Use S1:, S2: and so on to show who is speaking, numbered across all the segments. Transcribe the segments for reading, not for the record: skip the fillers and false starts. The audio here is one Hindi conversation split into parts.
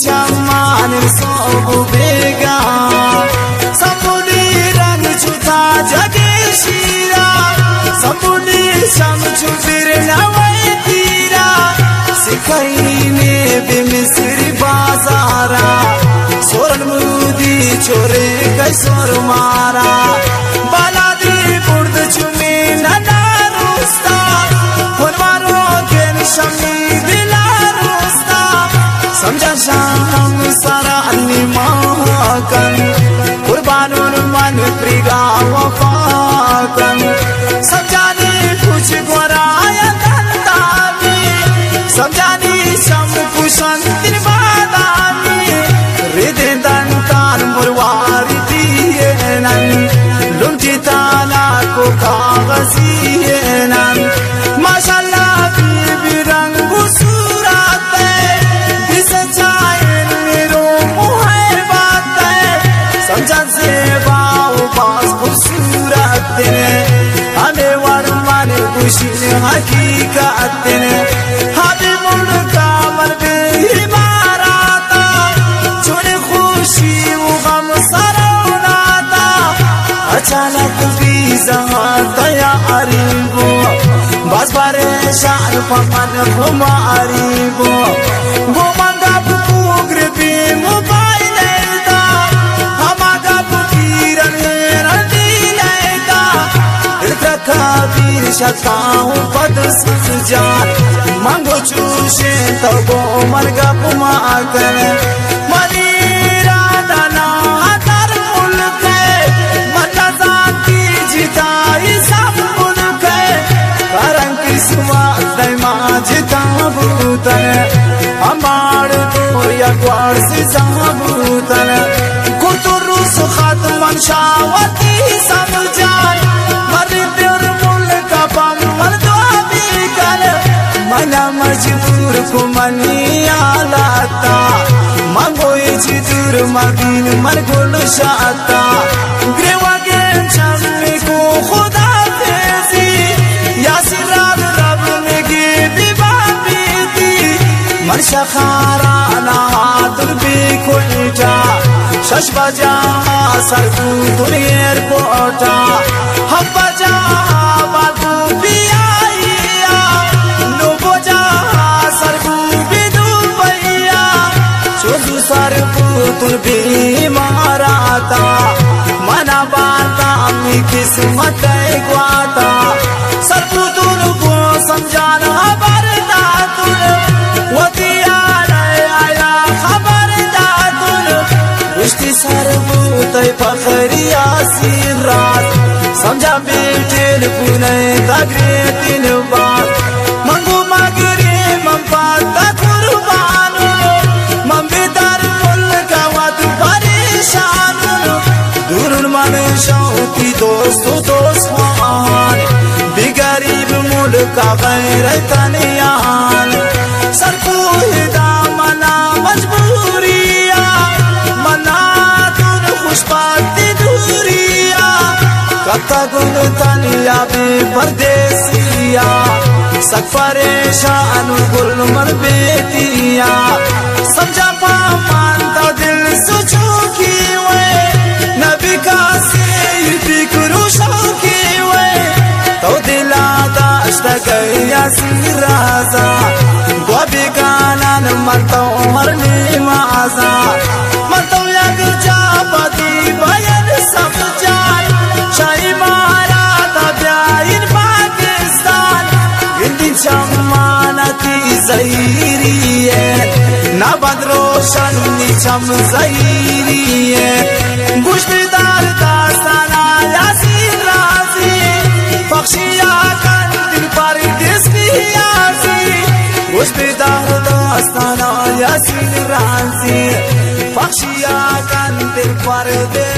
S1: चमान सोबु बेगा समुनी रंग छुता जगे शीरा समुनी शम छुबिर नवै तीरा सिखैने बिमिसरी बाजारा सोरन मुदी छोरे कैसोर मारा बालादी बुर्द चुमे नना रोस्ता फुलवारो केन शमी दिला रोस्ता समझा शाम सारा अन्नी माकन कुर्बानुन मन प्रिगा वफाकन समझानी कुछ गोराया दंतामी समझानी शम कुशंतिन बादामी रिदे दंतान मुरवारी दिएनन लुंटी ताला को कागजिएनन माशाल्लाह बीबी रंग बुसूरत दिस जायन मेरो मुहब्बत समझा से बाऊ पास खूबसूरत हमें वरमान खुशी हकीकत हमें मुल्का मर भी माराता छोड़े खुशी गम सरोनाता अचानक भी तैयारी गो बस परेशान पमन हमारी गो मंगा पुकुग्र भी मोबाइल हमारा पुकीरन रंदीलेगा कबीर शकाऊ पद सुजान मंगो चूशे तबो मरगा पुमाकर मनीरा दाना हतर मुल्क मजा की जिताई सब मुल्क करं किस्मा दैमा जिता भूतन हमार तो यकवार से जाबूतन कुतुरुस खातमन शावती समझान मरिदर मुल्क पम मर्दो बिकल मना मजबूर को मनिया लाता मंगो जिदुर मदीन मरगुल शाता ग्रेवा के चम्मी को खुदा फेसी यासिर रब ने गे बिबाबी दी मर्शा खारा नादुर भी कोईटा शश बजा सरकू दुनियर कोटा हम बजा बाबू पिया नो बजा सरकू बिदू भैया चोदू सरकू तुर भी माराता मना बाता मी किस्मत ग्वाता सरकू तुर को समझाना बरता तुर वतिया आया खबरदा तुर उश्ती सरबू तय फखरिया सिरात समझा बेटे पुने तगरे तीन बार मंगू मगरे मम्पाता कुर्बानो मम्बिदार मुल्क वद परेशान दूरुन मन शौकी दोस्तों दोस्त मान बिगरीब मुल्क गैर तनियान सरकू हिदा मना मजबूरिया मना तुन खुशपाती दूरिया कता गुन तनिया में परदेसिया सक परेशान गुल मर बेतिया समझा पामानता दिल सोचो की वे नबी का से फिक्र शौकी वे तो दिला दाश्त गया सिराजा गोबी कानन मरतो मरनी माजा मरतो यग जापती बयन समझान शाही मारा तब्याइन पाकिस्तान गिंदी चम्मानती ज़हीरिये ना बदरोशन निचम ज़हीरिये गुश्तिदार दास्ताना यासीन राजी पक्षिया कन दिल पर किसकी यासी गुश्तिदार दास्ताना यासीन राजी पक्षिया कन दिल पर दे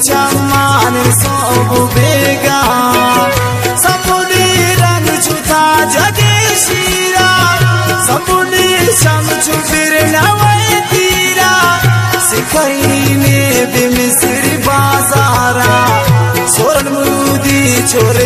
S1: चमान सब बेगा सपुनी रंग छुता जगे शीरा सपुनी शम छुबिर नवै तीरा सिखई में भी मिस्री बाजारा सोरन मुदी छोरे